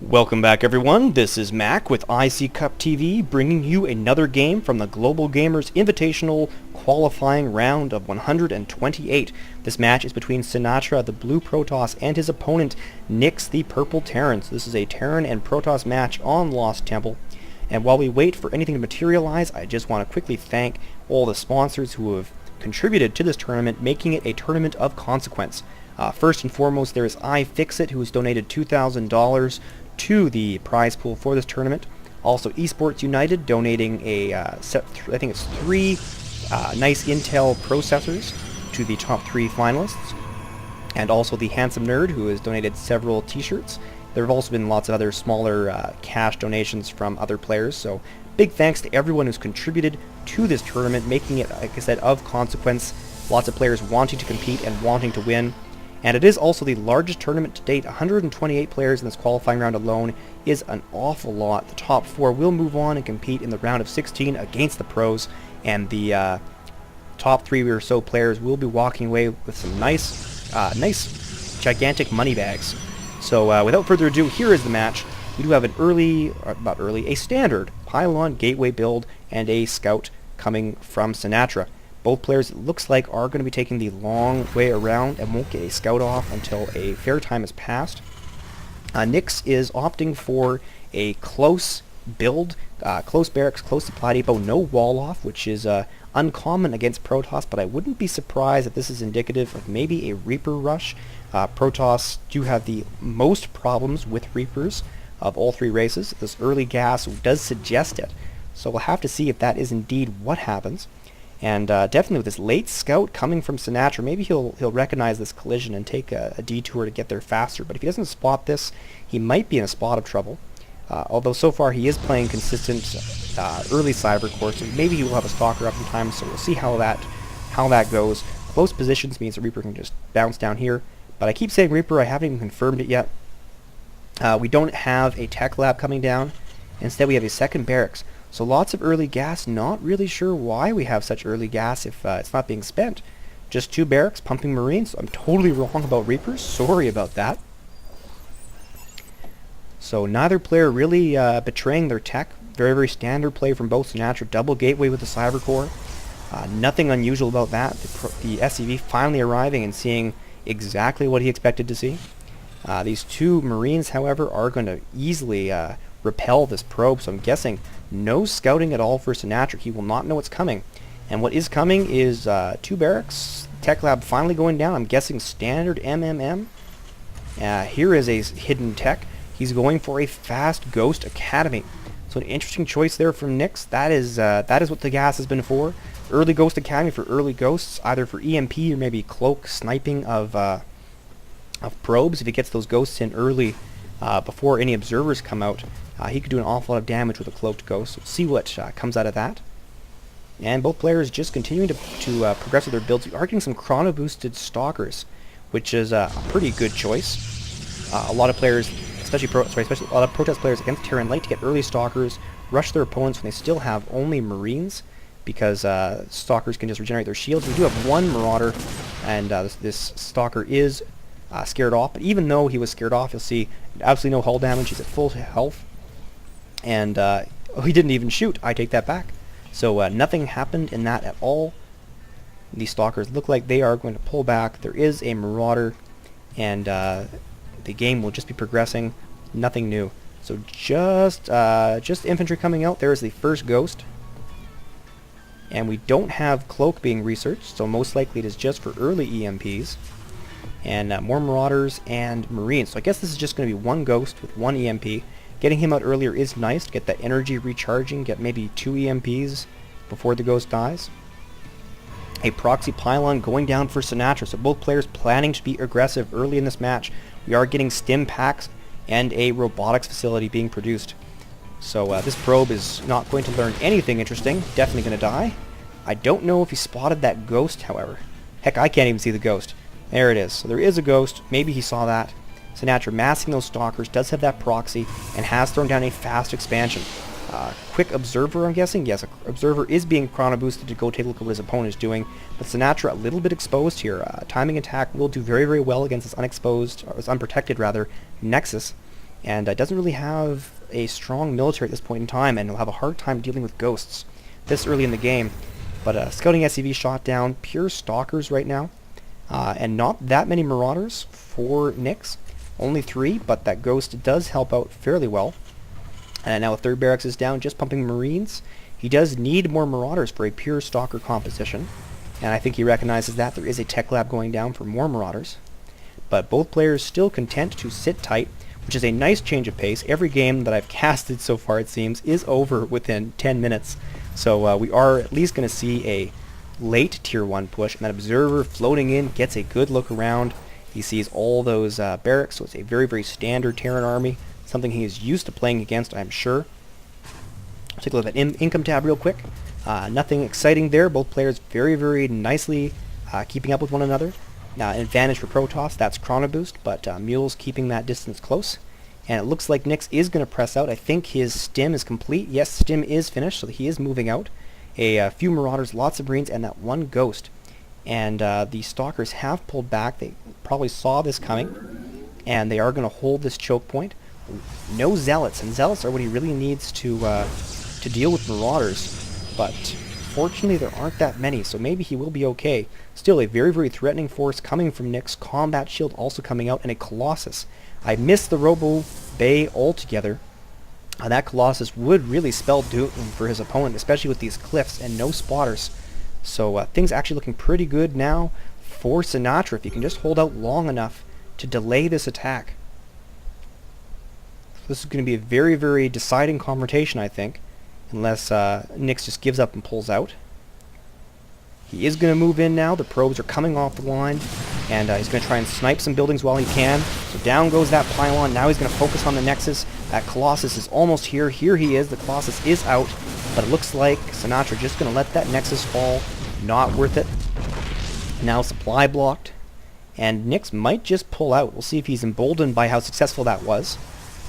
Welcome back, everyone. This is Mac with IC Cup TV, bringing you another game from the Global Gamers Invitational qualifying round of 128. This match is between Sinatra, the blue Protoss, and his opponent, Nyx, the purple Terran. So this is a Terran and Protoss match on Lost Temple. And while we wait for anything to materialize, I just want to quickly thank all the sponsors who have contributed to this tournament, making it a tournament of consequence. First and foremost, there is iFixit, who has donated $2,000 to the prize pool for this tournament. Also, Esports United donating I think it's three nice Intel processors to the top three finalists. And also the Handsome Nerd, who has donated several t-shirts. There have also been lots of other smaller cash donations from other players, so big thanks to everyone who's contributed to this tournament, making it, like I said, of consequence. Lots of players wanting to compete and wanting to win. And it is also the largest tournament to date. 128 players in this qualifying round alone is an awful lot. The top four will move on and compete in the round of 16 against the pros, and the top three or so players will be walking away with some nice gigantic money bags. So without further ado, here is the match. We do have an a standard pylon gateway build and a scout coming from Sinatra. Both players, it looks like, are going to be taking the long way around and won't get a scout off until a fair time has passed. Nyx is opting for a close build, close barracks, close supply depot, no wall off, which is uncommon against Protoss, but I wouldn't be surprised if this is indicative of maybe a Reaper rush. Protoss do have the most problems with Reapers of all three races. This early gas does suggest it, so we'll have to see if that is indeed what happens. And definitely with this late scout coming from Sinatra, maybe he'll recognize this collision and take a detour to get there faster. But if he doesn't spot this, he might be in a spot of trouble. Although so far he is playing consistent early cyber core, so maybe he will have a stalker up in time. So we'll see how that goes. Close positions means the Reaper can just bounce down here. But I keep saying Reaper, I haven't even confirmed it yet. We don't have a tech lab coming down. Instead we have a second barracks. So lots of early gas, not really sure why we have such early gas if it's not being spent. Just two barracks pumping Marines. I'm totally wrong about Reapers, sorry about that. So neither player really betraying their tech. Very, very standard play from both. Sinatra, double gateway with the cyber core. Nothing unusual about that. The SCV finally arriving and seeing exactly what he expected to see. These two Marines, however, are going to easily repel this probe, so I'm guessing no scouting at all for Sinatra. He will not know what's coming. And what is coming is two barracks, tech lab finally going down. I'm guessing standard MMM. Here is a hidden tech. He's going for a fast Ghost Academy. So an interesting choice there from Nyx. That is what the gas has been for. Early Ghost Academy for early ghosts, either for EMP or maybe cloak sniping of probes. If he gets those ghosts in early before any observers come out, he could do an awful lot of damage with a cloaked ghost. We'll see what comes out of that. And both players just continuing to progress with their builds. We are getting some chrono boosted stalkers, which is a pretty good choice. A lot of players, especially a lot of Protest players against Terran, like to get early stalkers, rush their opponents when they still have only Marines, because stalkers can just regenerate their shields. We do have one Marauder, and this stalker is scared off. But even though he was scared off, you'll see absolutely no hull damage. He's at full health. And he didn't even shoot. I take that back. So nothing happened in that at all. These stalkers look like they are going to pull back. There is a Marauder, and the game will just be progressing. Nothing new. So just infantry coming out. There is the first Ghost. And we don't have Cloak being researched, so most likely it is just for early EMPs. And more Marauders and Marines. So I guess this is just going to be one Ghost with one EMP. Getting him out earlier is nice to get that energy recharging, get maybe two EMPs before the Ghost dies. A proxy pylon going down for Sinatra, so both players planning to be aggressive early in this match. We are getting stim packs and a robotics facility being produced. So this probe is not going to learn anything interesting, definitely going to die. I don't know if he spotted that Ghost, however. Heck, I can't even see the Ghost. There it is. So there is a Ghost, maybe he saw that. Sinatra massing those stalkers, does have that proxy, and has thrown down a fast expansion. Quick observer, I'm guessing. Yes, observer is being chrono boosted to go take a look at what his opponent is doing. But Sinatra a little bit exposed here. Timing attack will do very, very well against this unexposed, or this unprotected rather, Nexus. and doesn't really have a strong military at this point in time, and will have a hard time dealing with ghosts this early in the game. But scouting SCV shot down, pure stalkers right now, and not that many marauders for Nyx. Only 3, but that ghost does help out fairly well. And now a third barracks is down, just pumping marines. He does need more marauders for a pure stalker composition, and I think he recognizes that there is a tech lab going down for more marauders. But both players still content to sit tight, which is a nice change of pace. Every game that I've casted so far, it seems, is over within 10 minutes. So we are at least going to see a late tier 1 push, and that observer floating in gets a good look around. He sees all those barracks, so it's a very, very standard Terran army, something he is used to playing against, I'm sure. I'll take a look at that income tab real quick. Nothing exciting there. Both players very, very nicely keeping up with one another. An advantage for Protoss, that's Chrono Boost, but Mule's keeping that distance close. And it looks like Nyx is going to press out. I think his stim is complete. Yes, stim is finished, so he is moving out. A few marauders, lots of marines, and that one ghost. And the stalkers have pulled back. They probably saw this coming, and they are going to hold this choke point. No zealots, and zealots are what he really needs to deal with marauders. But fortunately, there aren't that many, so maybe he will be okay. Still, a very, very threatening force coming from Nyx. Combat shield also coming out, and a Colossus. I missed the Robo Bay altogether. That Colossus would really spell doom for his opponent, especially with these cliffs and no spotters. So things actually looking pretty good now for Sinatra, if he can just hold out long enough to delay this attack. This is going to be a very, very deciding confrontation, I think, unless Nyx just gives up and pulls out. He is going to move in now. The probes are coming off the line, and he's going to try and snipe some buildings while he can. So down goes that pylon. Now he's going to focus on the Nexus. That Colossus is almost here. Here he is. The Colossus is out, but it looks like Sinatra just going to let that Nexus fall. Not worth it. Now supply blocked, and Nyx might just pull out. We'll see if he's emboldened by how successful that was,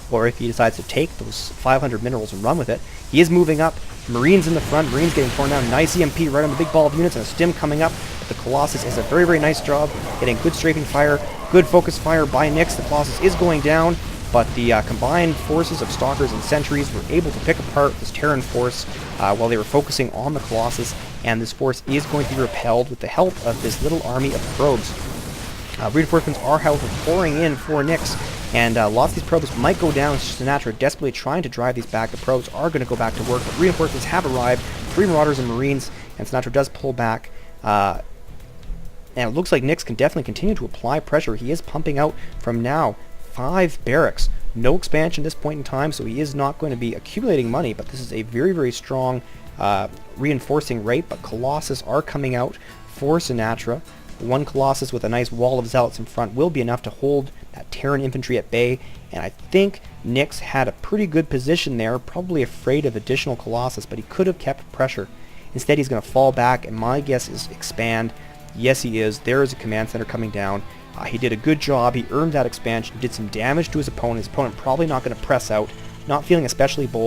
or if he decides to take those 500 minerals and run with it. He is moving up. Marines in the front. Marines getting torn down. Nice EMP right on the big ball of units, and a stim coming up. But the Colossus is a very, very nice job getting good strafing fire, good focus fire by Nyx. The Colossus is going down, but the combined forces of Stalkers and Sentries were able to pick apart this Terran force while they were focusing on the Colossus, and this force is going to be repelled with the help of this little army of probes. Reinforcements are, however, pouring in for Nyx, and lots of these probes might go down. Sinatra desperately trying to drive these back. The probes are going to go back to work, but reinforcements have arrived. 3 Marauders and Marines, and Sinatra does pull back. And it looks like Nyx can definitely continue to apply pressure. He is pumping out from now 5 barracks. No expansion at this point in time, so he is not going to be accumulating money, but this is a very, very strong reinforcing rate. But Colossus are coming out for Sinatra. One Colossus with a nice wall of zealots in front will be enough to hold that Terran infantry at bay, and I think Nyx had a pretty good position there, probably afraid of additional Colossus, but he could have kept pressure. Instead, he's going to fall back, and my guess is expand. Yes, he is. There is a command center coming down. He did a good job. He earned that expansion, did some damage to his opponent. His opponent probably not going to press out, not feeling especially bold.